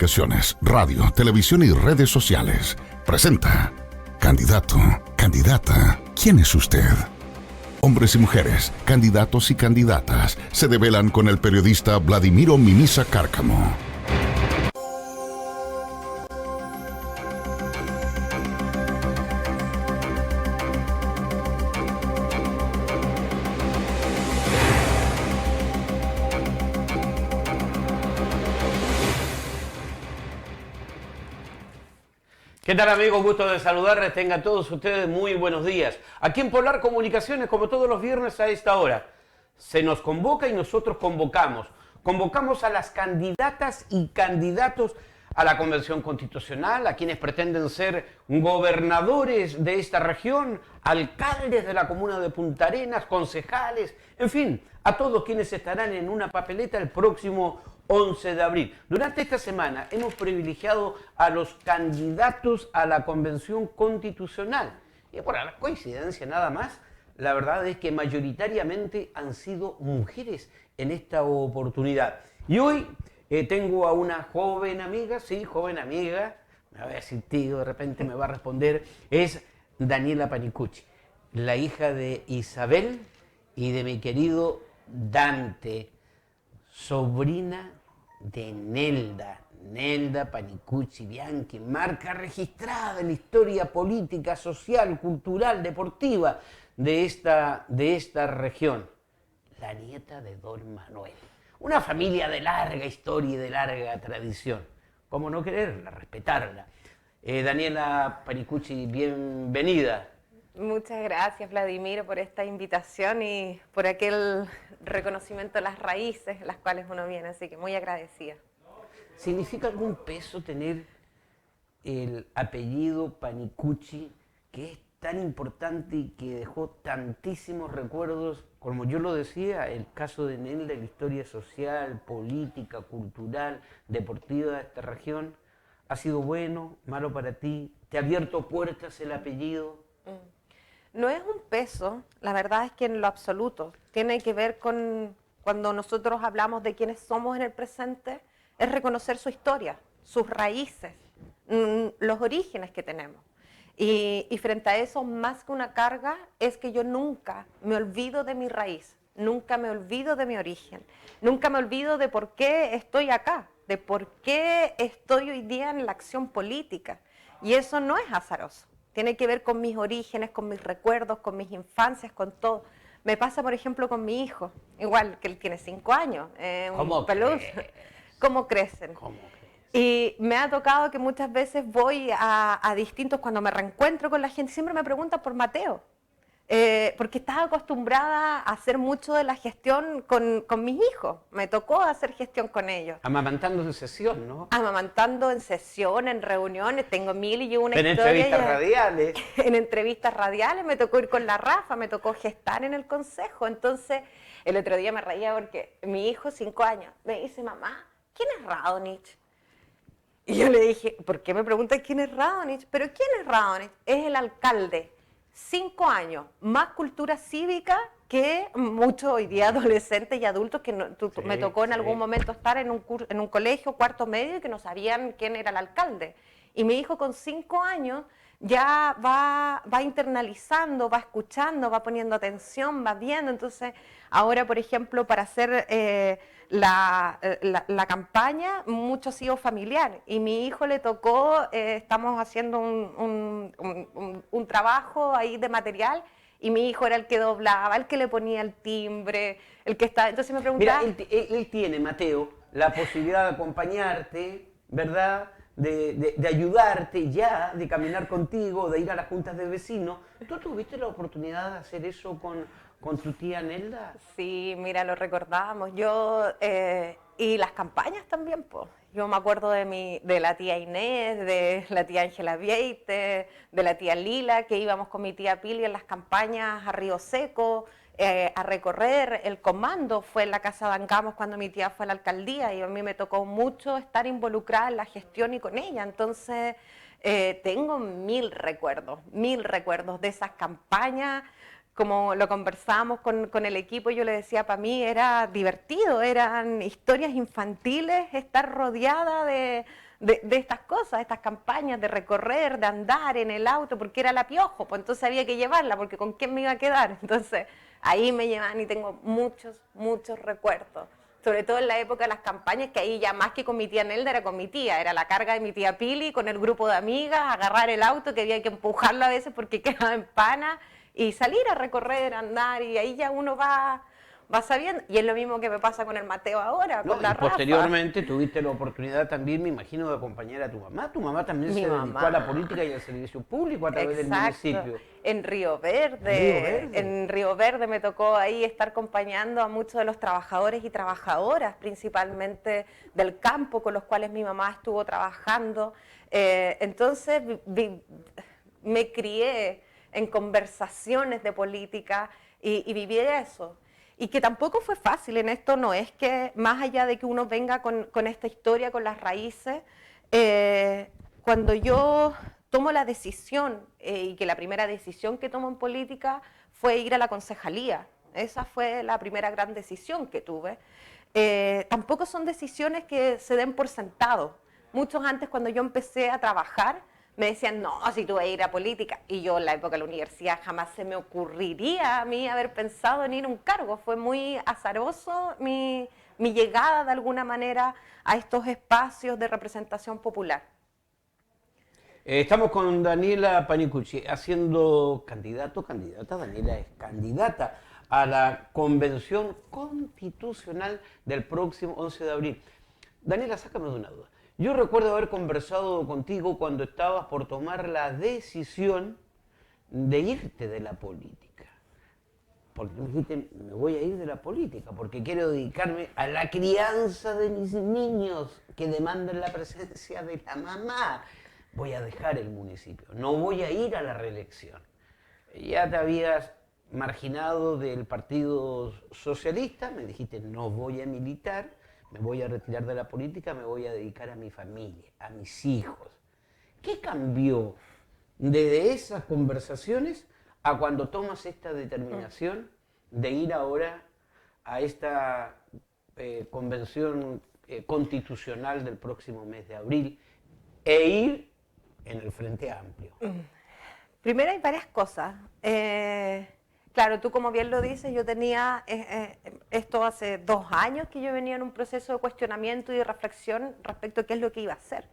comunicaciones, radio, televisión y redes sociales. Presenta Candidato, Candidata. ¿Quién es usted? Hombres y mujeres, candidatos y candidatas, se develan con el periodista Vladimiro Mimisa Cárcamo. ¿Qué tal, amigos? Gusto de saludarles. Tengan todos ustedes muy buenos días. Aquí en Polar Comunicaciones, como todos los viernes a esta hora, se nos convoca y nosotros convocamos. Convocamos a las candidatas y candidatos a la Convención Constitucional, a quienes pretenden ser gobernadores de esta región, alcaldes de la comuna de Punta Arenas, concejales, en fin, a todos quienes estarán en una papeleta el próximo 11 de abril. Durante esta semana hemos privilegiado a los candidatos a la Convención Constitucional. Y por la coincidencia nada más, la verdad es que mayoritariamente han sido mujeres en esta oportunidad. Y hoy tengo a una joven amiga, sí, joven amiga, me va a decir tío, de repente me va a responder, es Daniela Panicucci, la hija de Isabel y de mi querido Dante, sobrina de Nelda Panicucci Bianchi, marca registrada en la historia política, social, cultural, deportiva de esta región. La nieta de Don Manuel. Una familia de larga historia y de larga tradición. ¿Cómo no quererla, respetarla? Daniela Panicucci, bienvenida. Muchas gracias, Vladimiro, por esta invitación y por aquel reconocimiento de las raíces las cuales uno viene, así que muy agradecida. ¿Significa algún peso tener el apellido Panicucci, que es tan importante y que dejó tantísimos recuerdos, como yo lo decía, el caso de Nelda, la historia social, política, cultural, deportiva de esta región? ¿Ha sido bueno, malo para ti? ¿Te ha abierto puertas el apellido? No es un peso, la verdad es que en lo absoluto. Tiene que ver con cuando nosotros hablamos de quiénes somos en el presente, es reconocer su historia, sus raíces, los orígenes que tenemos. Y frente a eso, más que una carga, es que yo nunca me olvido de mi raíz, nunca me olvido de mi origen, nunca me olvido de por qué estoy acá, de por qué estoy hoy día en la acción política. Y eso no es azaroso. Tiene que ver con mis orígenes, con mis recuerdos, con mis infancias, con todo. Me pasa, por ejemplo, con mi hijo, igual que él tiene 5 años, un peluche. ¿Cómo crecen? Y me ha tocado que muchas veces voy a distintos, cuando me reencuentro con la gente, siempre me preguntan por Mateo. Porque estaba acostumbrada a hacer mucho de la gestión con mis hijos. Me tocó hacer gestión con ellos. Amamantando en sesión, ¿no? Amamantando en sesión, en reuniones, tengo mil y una historia. En entrevistas radiales. En entrevistas radiales, me tocó ir con la Rafa, me tocó gestar en el consejo. Entonces, el otro día me reía porque mi hijo, 5 años, me dice, mamá, ¿quién es Radonich? Y yo le dije, ¿por qué me preguntas quién es Radonich? ¿Pero quién es Radonich? Es el alcalde. 5 años, más cultura cívica que muchos hoy día adolescentes y adultos que me tocó en algún momento estar en un colegio, cuarto medio, y que no sabían quién era el alcalde. Y mi hijo con 5 años ya va internalizando, va escuchando, va poniendo atención, va viendo. Entonces, ahora, por ejemplo, para hacer la campaña, mucho ha sido familiar. Y mi hijo le tocó, estamos haciendo un trabajo ahí de material, y mi hijo era el que doblaba, el que le ponía el timbre, el que estaba... Entonces me preguntaba... Mira, él tiene, Mateo, la posibilidad de acompañarte, ¿verdad?, de ayudarte ya, de caminar contigo, de ir a las juntas de vecinos. ¿Tú tuviste la oportunidad de hacer eso con tu tía Nelda? Sí, mira, lo recordábamos. Y las campañas también, pues. Yo me acuerdo de la tía Inés, de la tía Ángela Vieite, de la tía Lila, que íbamos con mi tía Pili en las campañas a Río Seco, a recorrer. El comando fue en la Casa de Angamos cuando mi tía fue a la alcaldía, y a mí me tocó mucho estar involucrada en la gestión y con ella. Entonces, tengo mil recuerdos de esas campañas. Como lo conversábamos con el equipo, yo le decía, para mí era divertido, eran historias infantiles, estar rodeada de estas cosas, de estas campañas de recorrer, de andar en el auto, porque era la Piojo, pues entonces había que llevarla, porque ¿con quién me iba a quedar? Entonces ahí me llevan y tengo muchos, muchos recuerdos. Sobre todo en la época de las campañas, que ahí ya más que con mi tía Nelda era con mi tía, era la carga de mi tía Pili con el grupo de amigas, agarrar el auto que había que empujarlo a veces porque quedaba en pana y salir a recorrer, andar y ahí ya uno va sabiendo. Y es lo mismo que me pasa con el Mateo ahora, con la Rafa. Posteriormente tuviste la oportunidad también, me imagino, de acompañar a tu mamá. Tu mamá también se dedicó a la política y al servicio público a través del municipio. En Río Verde. En Río Verde me tocó ahí estar acompañando a muchos de los trabajadores y trabajadoras, principalmente del campo, con los cuales mi mamá estuvo trabajando. Entonces me crié en conversaciones de política y viví eso. Y que tampoco fue fácil en esto, no es que más allá de que uno venga con esta historia, con las raíces, cuando yo tomo la decisión, y que la primera decisión que tomo en política fue ir a la concejalía, esa fue la primera gran decisión que tuve, tampoco son decisiones que se den por sentado. Muchos antes, cuando yo empecé a trabajar, me decían, no, si tú vas a ir a política. Y yo en la época de la universidad jamás se me ocurriría a mí haber pensado en ir a un cargo. Fue muy azaroso mi llegada de alguna manera a estos espacios de representación popular. Estamos con Daniela Panicucci haciendo candidata. Daniela es candidata a la Convención Constitucional del próximo 11 de abril. Daniela, sácame de una duda. Yo recuerdo haber conversado contigo cuando estabas por tomar la decisión de irte de la política. Porque me dijiste, me voy a ir de la política porque quiero dedicarme a la crianza de mis niños que demandan la presencia de la mamá. Voy a dejar el municipio, no voy a ir a la reelección. Ya te habías marginado del Partido Socialista, me dijiste, no voy a militar. Me voy a retirar de la política, me voy a dedicar a mi familia, a mis hijos. ¿Qué cambió desde esas conversaciones a cuando tomas esta determinación de ir ahora a esta convención constitucional del próximo mes de abril e ir en el Frente Amplio? Primero hay varias cosas. Claro, tú como bien lo dices, yo tenía esto hace 2 años que yo venía en un proceso de cuestionamiento y de reflexión respecto a qué es lo que iba a hacer.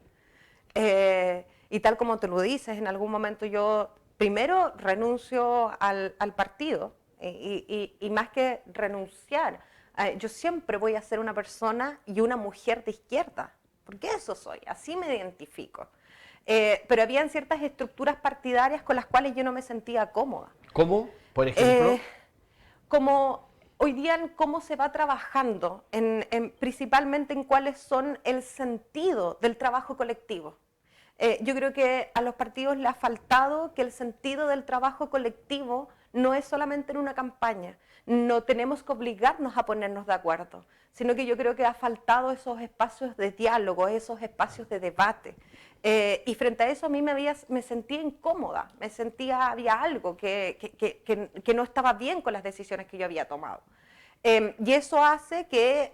Y tal como te lo dices, en algún momento yo primero renuncio al partido y más que renunciar, yo siempre voy a ser una persona y una mujer de izquierda, porque eso soy, así me identifico. Pero habían ciertas estructuras partidarias con las cuales yo no me sentía cómoda. ¿Cómo? Por ejemplo. Como hoy día en cómo se va trabajando, principalmente en cuáles son el sentido del trabajo colectivo. Yo creo que a los partidos les ha faltado que el sentido del trabajo colectivo no es solamente en una campaña, no tenemos que obligarnos a ponernos de acuerdo, sino que yo creo que ha faltado esos espacios de diálogo, esos espacios de debate. Y frente a eso a mí me sentía incómoda, había algo que no estaba bien con las decisiones que yo había tomado. Y eso hace que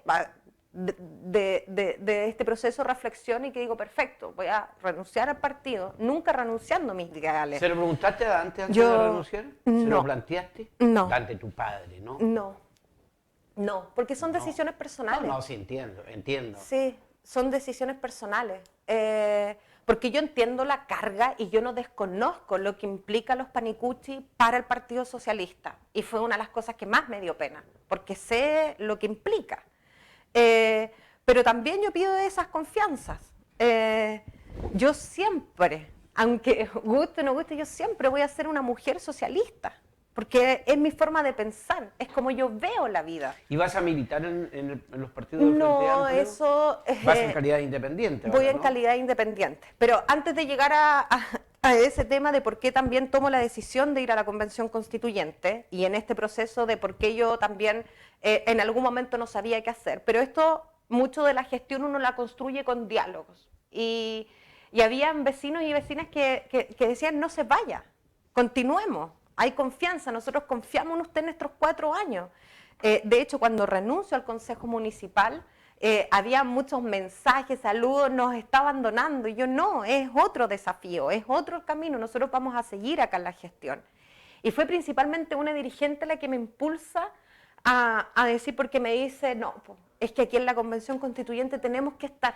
de este proceso de reflexión y que digo, perfecto, voy a renunciar al partido, nunca renunciando a mis ideales. ¿Se lo preguntaste antes de renunciar? ¿Se lo planteaste? No. Ante tu padre, ¿no? No, porque son decisiones personales. No, sí, entiendo. Sí, son decisiones personales. Porque yo entiendo la carga y yo no desconozco lo que implica los Panicucci para el Partido Socialista. Y fue una de las cosas que más me dio pena, porque sé lo que implica. Pero también yo pido esas confianzas. Yo siempre, aunque guste o no guste, yo siempre voy a ser una mujer socialista, porque es mi forma de pensar, es como yo veo la vida. ¿Y vas a militar en los partidos del Frente Amplio? No, eso... ¿Vas en calidad independiente? Voy ahora, en ¿no? calidad independiente. Pero antes de llegar a ese tema de por qué también tomo la decisión de ir a la Convención Constituyente y en este proceso de por qué yo también en algún momento no sabía qué hacer, pero esto, mucho de la gestión uno la construye con diálogos. Y habían vecinos y vecinas que decían, no se vaya, continuemos. Hay confianza, nosotros confiamos en usted en nuestros 4 años. De hecho, cuando renuncio al Consejo Municipal, había muchos mensajes, saludos, nos está abandonando. Y yo no, es otro desafío, es otro camino, nosotros vamos a seguir acá en la gestión. Y fue principalmente una dirigente la que me impulsa a decir, porque me dice, no, es que aquí en la Convención Constituyente tenemos que estar,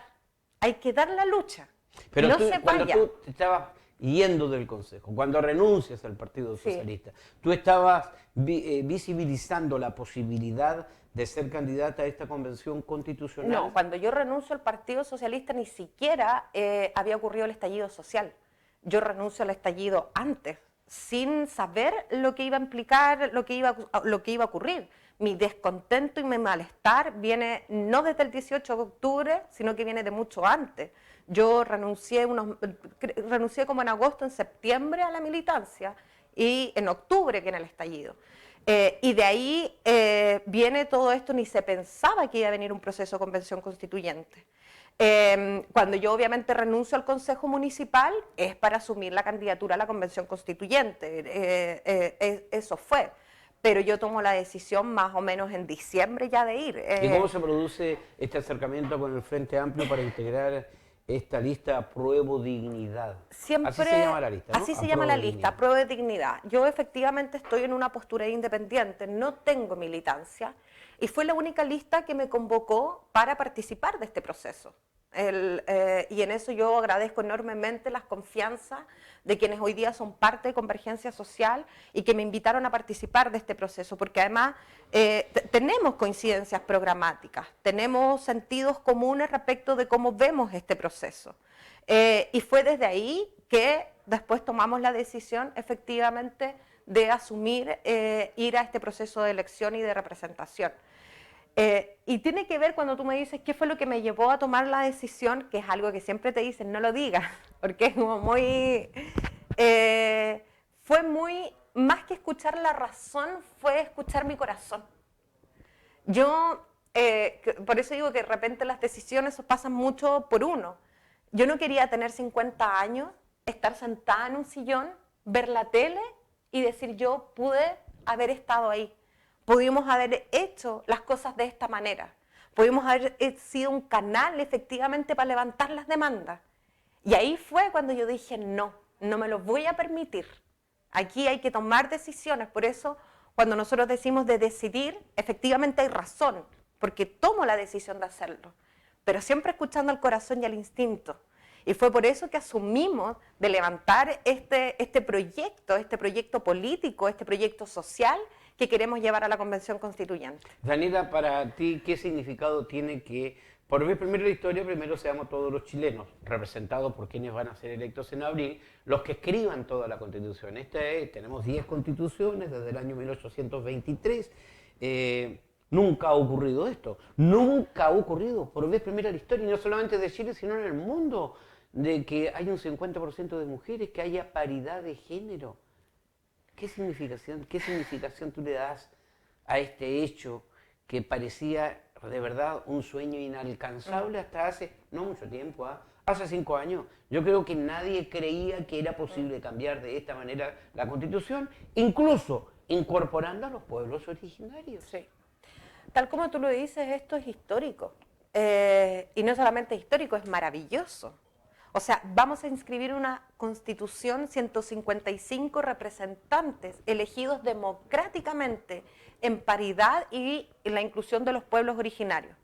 hay que dar la lucha. Pero no tú, se cuando vaya. tú te estabas yendo del Consejo, cuando renuncias al Partido Sí. Socialista, tú estabas visibilizando la posibilidad de ser candidata a esta Convención Constitucional. No, cuando yo renuncio al Partido Socialista ni siquiera había ocurrido el estallido social. Yo renuncio al estallido antes, sin saber lo que iba a implicar, lo que iba a ocurrir. Mi descontento y mi malestar viene no desde el 18 de octubre, sino que viene de mucho antes. Yo renuncié como en agosto, en septiembre a la militancia y en octubre viene el estallido. Y de ahí viene todo esto, ni se pensaba que iba a venir un proceso de convención constituyente. Cuando yo obviamente renuncio al Consejo Municipal es para asumir la candidatura a la convención constituyente, eso fue. Pero yo tomo la decisión más o menos en diciembre ya de ir. ¿Y cómo se produce este acercamiento con el Frente Amplio para integrar esta lista Apruebo Dignidad? Siempre, así se llama la lista, ¿no? Así se llama la lista, Apruebo de Dignidad. Yo efectivamente estoy en una postura independiente, no tengo militancia, y fue la única lista que me convocó para participar de este proceso. Y en eso yo agradezco enormemente las confianzas de quienes hoy día son parte de Convergencia Social y que me invitaron a participar de este proceso, porque además tenemos coincidencias programáticas, tenemos sentidos comunes respecto de cómo vemos este proceso. Y fue desde ahí que después tomamos la decisión efectivamente de asumir ir a este proceso de elección y de representación. Y tiene que ver cuando tú me dices qué fue lo que me llevó a tomar la decisión, que es algo que siempre te dicen, no lo digas, porque es como muy... fue muy, más que escuchar la razón, fue escuchar mi corazón. Yo, por eso digo que de repente las decisiones pasan mucho por uno. Yo no quería tener 50 años, estar sentada en un sillón, ver la tele y decir yo pude haber estado ahí. Pudimos haber hecho las cosas de esta manera. Pudimos haber sido un canal efectivamente para levantar las demandas. Y ahí fue cuando yo dije, no me lo voy a permitir. Aquí hay que tomar decisiones. Por eso, cuando nosotros decimos de decidir, efectivamente hay razón, porque tomo la decisión de hacerlo, pero siempre escuchando al corazón y al instinto. Y fue por eso que asumimos de levantar este proyecto político, este proyecto social, que queremos llevar a la Convención Constituyente. Daniela, para ti, ¿qué significado tiene que, por ver primero la historia, primero seamos todos los chilenos, representados por quienes van a ser electos en abril, los que escriban toda la Constitución? Tenemos 10 constituciones desde el año 1823, nunca ha ocurrido esto, nunca ha ocurrido, por vez primera la historia, y no solamente de Chile, sino en el mundo, de que hay un 50% de mujeres, que haya paridad de género. ¿Qué significación tú le das a este hecho que parecía de verdad un sueño inalcanzable hasta hace no mucho tiempo, hace 5 años? Yo creo que nadie creía que era posible cambiar de esta manera la Constitución, incluso incorporando a los pueblos originarios. Sí. Tal como tú lo dices, esto es histórico. Y no solamente histórico, es maravilloso. O sea, vamos a inscribir una constitución, 155 representantes elegidos democráticamente en paridad y en la inclusión de los pueblos originarios.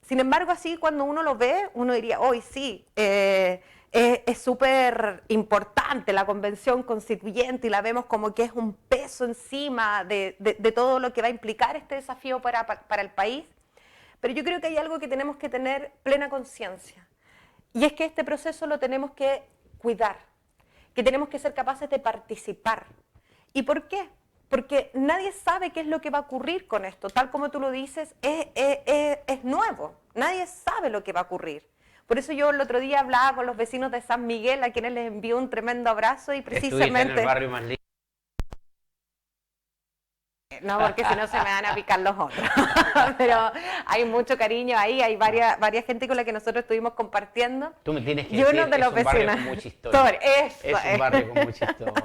Sin embargo, así cuando uno lo ve, uno diría, hoy sí, es súper importante la convención constituyente y la vemos como que es un peso encima de todo lo que va a implicar este desafío para el país. Pero yo creo que hay algo que tenemos que tener plena conciencia. Y es que este proceso lo tenemos que cuidar, que tenemos que ser capaces de participar. ¿Y por qué? Porque nadie sabe qué es lo que va a ocurrir con esto. Tal como tú lo dices, es nuevo. Nadie sabe lo que va a ocurrir. Por eso yo el otro día hablaba con los vecinos de San Miguel, a quienes les envío un tremendo abrazo y precisamente... Estuviste en el barrio más lindo. No, porque si no se me van a picar los otros. Pero hay mucho cariño ahí, hay varias gente con la que nosotros estuvimos compartiendo. Tú me tienes que y decir, uno de los es un barrio vecinos. con mucha historia. Eso es un barrio con mucha historia.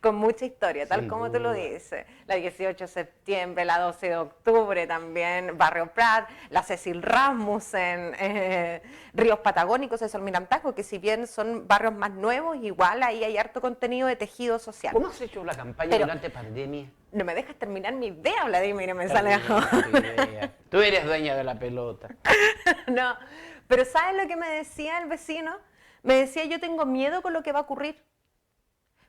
con mucha historia, tal Sin como tú lo duda. dices. La 18 de septiembre, la 12 de octubre también, Barrio Prat, la Cecil Rasmussen, Ríos Patagónicos, el Mirantaco, que si bien son barrios más nuevos, igual ahí hay harto contenido de tejido social. ¿Cómo has hecho la campaña Pero- durante pandemia? No me dejas terminar mi idea, Vladimir, me sale Termina tu idea. Tú eres dueña de la pelota. No, pero ¿sabes lo que me decía el vecino? Me decía, yo tengo miedo con lo que va a ocurrir.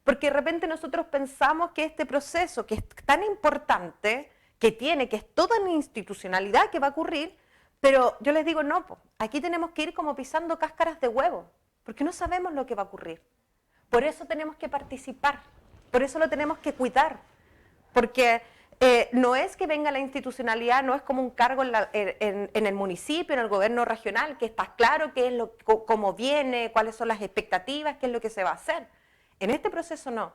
Porque de repente nosotros pensamos que este proceso, que es tan importante, que es toda una institucionalidad que va a ocurrir, pero yo les digo, no, po, aquí tenemos que ir como pisando cáscaras de huevo, porque no sabemos lo que va a ocurrir. Por eso tenemos que participar, por eso lo tenemos que cuidar, porque no es que venga la institucionalidad, no es como un cargo en el municipio, en el gobierno regional, que está claro qué es cómo viene, cuáles son las expectativas, qué es lo que se va a hacer. En este proceso no.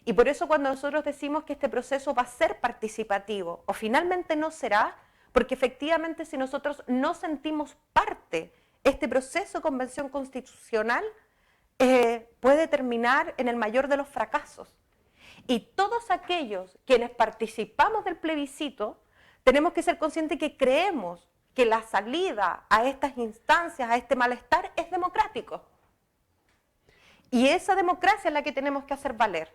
Y por eso cuando nosotros decimos que este proceso va a ser participativo o finalmente no será, porque efectivamente si nosotros no sentimos parte, este proceso de convención constitucional puede terminar en el mayor de los fracasos. Y todos aquellos quienes participamos del plebiscito tenemos que ser conscientes que creemos que la salida a estas instancias, a este malestar, es democrático. Y esa democracia es la que tenemos que hacer valer.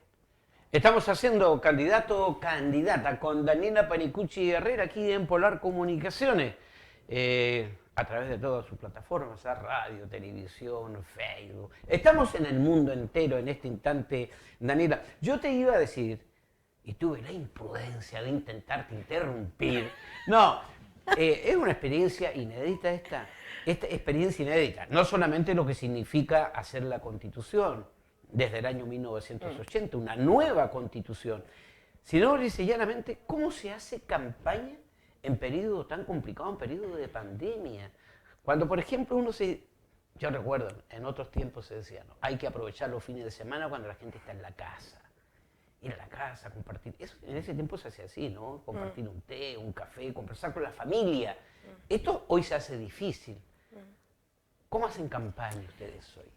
Estamos haciendo candidato o candidata con Daniela Panicucci Herrera aquí en Polar Comunicaciones. A través de todas sus plataformas, radio, televisión, Facebook. Estamos en el mundo entero en este instante, Daniela. Yo te iba a decir, y tuve la imprudencia de intentarte interrumpir. No, es una experiencia inédita esta experiencia inédita. No solamente lo que significa hacer la Constitución desde el año 1980, una nueva Constitución, sino llanamente cómo se hace campaña en periodo tan complicado, en periodo de pandemia. Cuando, por ejemplo, yo recuerdo, en otros tiempos se decía, no, hay que aprovechar los fines de semana cuando la gente está en la casa. Ir a la casa, compartir. En ese tiempo se hacía así, ¿no? Compartir un té, un café, conversar con la familia. Esto hoy se hace difícil. ¿Cómo hacen campaña ustedes hoy?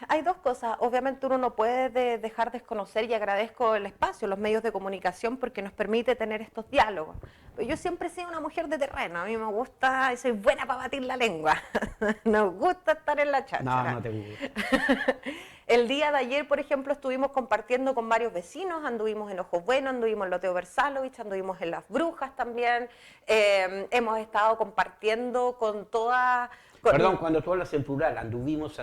Hay dos cosas. Obviamente uno no puede dejar desconocer y agradezco el espacio, los medios de comunicación, porque nos permite tener estos diálogos. Pero yo siempre he sido una mujer de terreno. A mí me gusta, soy buena para batir la lengua. Nos gusta estar en la cháchara. No, no te gusta. El día de ayer, por ejemplo, estuvimos compartiendo con varios vecinos, anduvimos en Ojos Buenos, anduvimos en Loteo Versalovich, anduvimos en Las Brujas también, hemos estado compartiendo con toda... Perdón, cuando tú hablas en plural, anduvimos,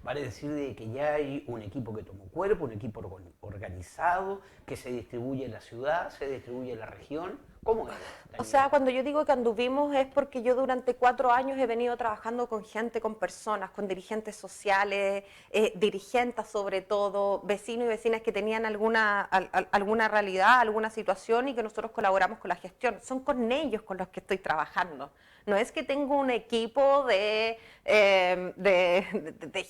vale decir de que ya hay un equipo que tomó cuerpo, un equipo organizado, que se distribuye en la ciudad, se distribuye en la región. ¿Cómo es, Daniela? O sea, cuando yo digo que anduvimos es porque yo durante 4 años he venido trabajando con gente, con personas, con dirigentes sociales, dirigentes sobre todo, vecinos y vecinas que tenían alguna realidad, alguna situación y que nosotros colaboramos con la gestión. Son con ellos con los que estoy trabajando. No es que tengo un equipo de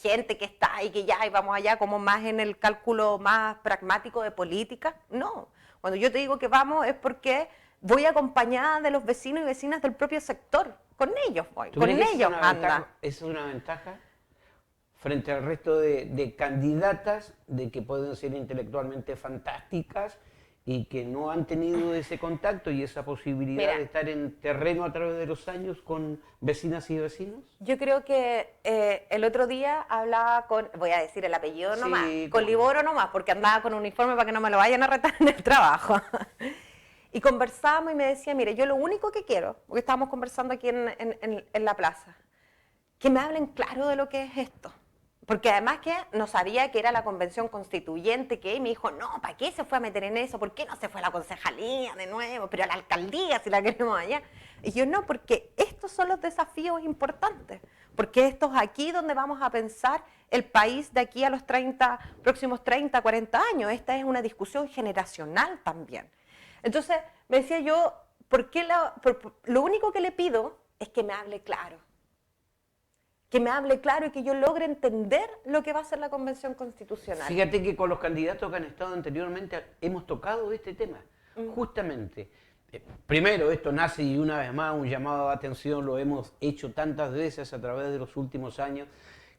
gente que está ahí, que ya, y vamos allá, como más en el cálculo más pragmático de política. No, cuando yo te digo que vamos es porque voy acompañada de los vecinos y vecinas del propio sector. Con ellos voy, ¿Tú con crees que ellos anda. ¿Esa es una ventaja frente al resto de candidatas de que pueden ser intelectualmente fantásticas y que no han tenido ese contacto y esa posibilidad Mira, de estar en terreno a través de los años con vecinas y vecinos? Yo creo que el otro día hablaba con, voy a decir el apellido nomás, Sí, con cómo no. Liboro nomás, porque andaba con uniforme para que no me lo vayan a retar en el trabajo. Y conversábamos y me decía, mire, yo lo único que quiero, porque estábamos conversando aquí en la plaza, que me hablen claro de lo que es esto. Porque además que no sabía que era la convención constituyente, que me dijo, no, ¿para qué se fue a meter en eso? ¿Por qué no se fue a la concejalía de nuevo? Pero a la alcaldía, si la queremos allá. Y yo, no, porque estos son los desafíos importantes. Porque esto es aquí donde vamos a pensar el país de aquí a los próximos 30, 40 años. Esta es una discusión generacional también. Entonces, me decía yo, lo único que le pido es que me hable claro. Que me hable claro y que yo logre entender lo que va a ser la Convención Constitucional. Fíjate que con los candidatos que han estado anteriormente hemos tocado este tema, justamente. Primero, esto nace y una vez más un llamado de atención, lo hemos hecho tantas veces a través de los últimos años,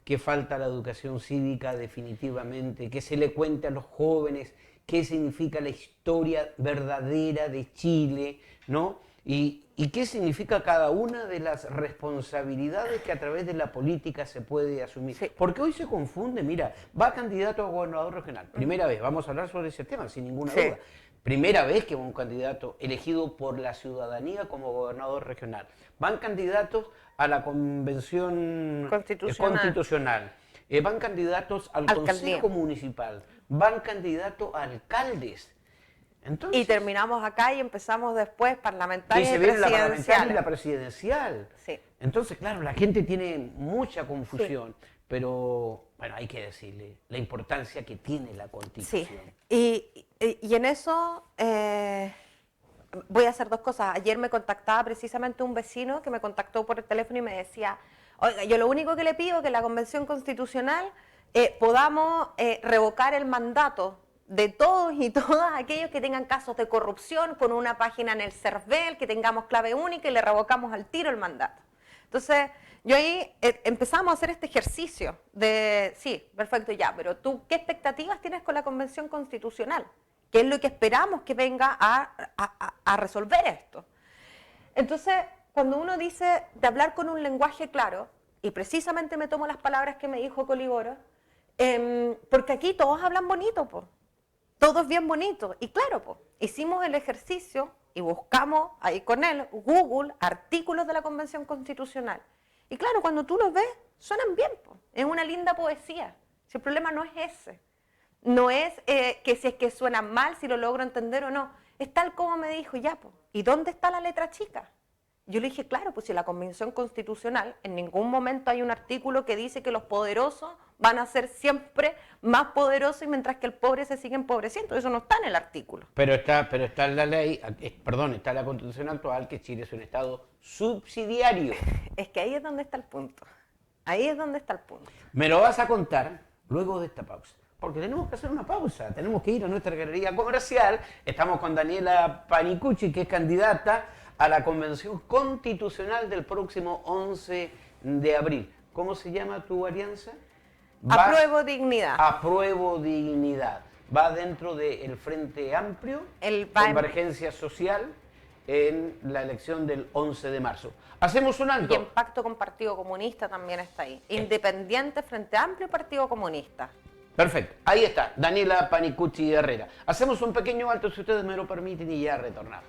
que falta la educación cívica definitivamente, que se le cuente a los jóvenes qué significa la historia verdadera de Chile, ¿no? Y qué significa cada una de las responsabilidades que a través de la política se puede asumir. Sí. Porque hoy se confunde, mira, va candidato a gobernador regional, primera vez, vamos a hablar sobre ese tema sin ninguna Sí. duda. Primera vez que va un candidato elegido por la ciudadanía como gobernador regional. Van candidatos a la convención constitucional. Van candidatos al Alcaldía. consejo municipal. Van candidatos a alcaldes. Entonces, Y terminamos acá y empezamos después y parlamentarias se y viene la parlamentaria y presidenciales. la presidencial. Sí. Entonces, claro, la gente tiene mucha confusión, pero bueno, hay que decirle la importancia que tiene la Constitución. Sí, y en eso voy a hacer dos cosas. Ayer me contactaba precisamente un vecino que me contactó por el teléfono y me decía, oiga, yo lo único que le pido es que la Convención Constitucional podamos revocar el mandato de todos y todas aquellos que tengan casos de corrupción con una página en el CERVEL, que tengamos clave única y le revocamos al tiro el mandato. Entonces, yo ahí empezamos a hacer este ejercicio de, sí, perfecto, ya, pero tú, ¿qué expectativas tienes con la Convención Constitucional? ¿Qué es lo que esperamos que venga a resolver esto? Entonces, cuando uno dice de hablar con un lenguaje claro, y precisamente me tomo las palabras que me dijo Coliboro, porque aquí todos hablan bonito, po. Todo es bien bonito. Y claro, po, hicimos el ejercicio y buscamos ahí con él, Google, artículos de la Convención Constitucional. Y claro, cuando tú los ves, suenan bien, po. Es una linda poesía. Si el problema no es ese. No es que si es que suenan mal, si lo logro entender o no. Es tal como me dijo, ya, po. ¿Y dónde está la letra chica? Yo le dije, claro, pues si la Convención Constitucional en ningún momento hay un artículo que dice que los poderosos van a ser siempre más poderosos y mientras que el pobre se sigue empobreciendo. Eso no está en el artículo. Pero está la ley, está la Constitución actual, que Chile es un Estado subsidiario. Es que ahí es donde está el punto. Ahí es donde está el punto. Me lo vas a contar luego de esta pausa. Porque tenemos que hacer una pausa, tenemos que ir a nuestra galería comercial. Estamos con Daniela Panicucci, que es candidata a la Convención Constitucional del próximo 11 de abril. ¿Cómo se llama tu alianza? Apruebo dignidad. Apruebo dignidad. Va dentro del Frente Amplio, Convergencia Social, en la elección del 11 de marzo. Hacemos un alto. Y en pacto con Partido Comunista también está ahí. Independiente, Frente Amplio y Partido Comunista. Perfecto, ahí está, Daniela Panicucci Herrera. Hacemos un pequeño alto, si ustedes me lo permiten, y ya retornamos.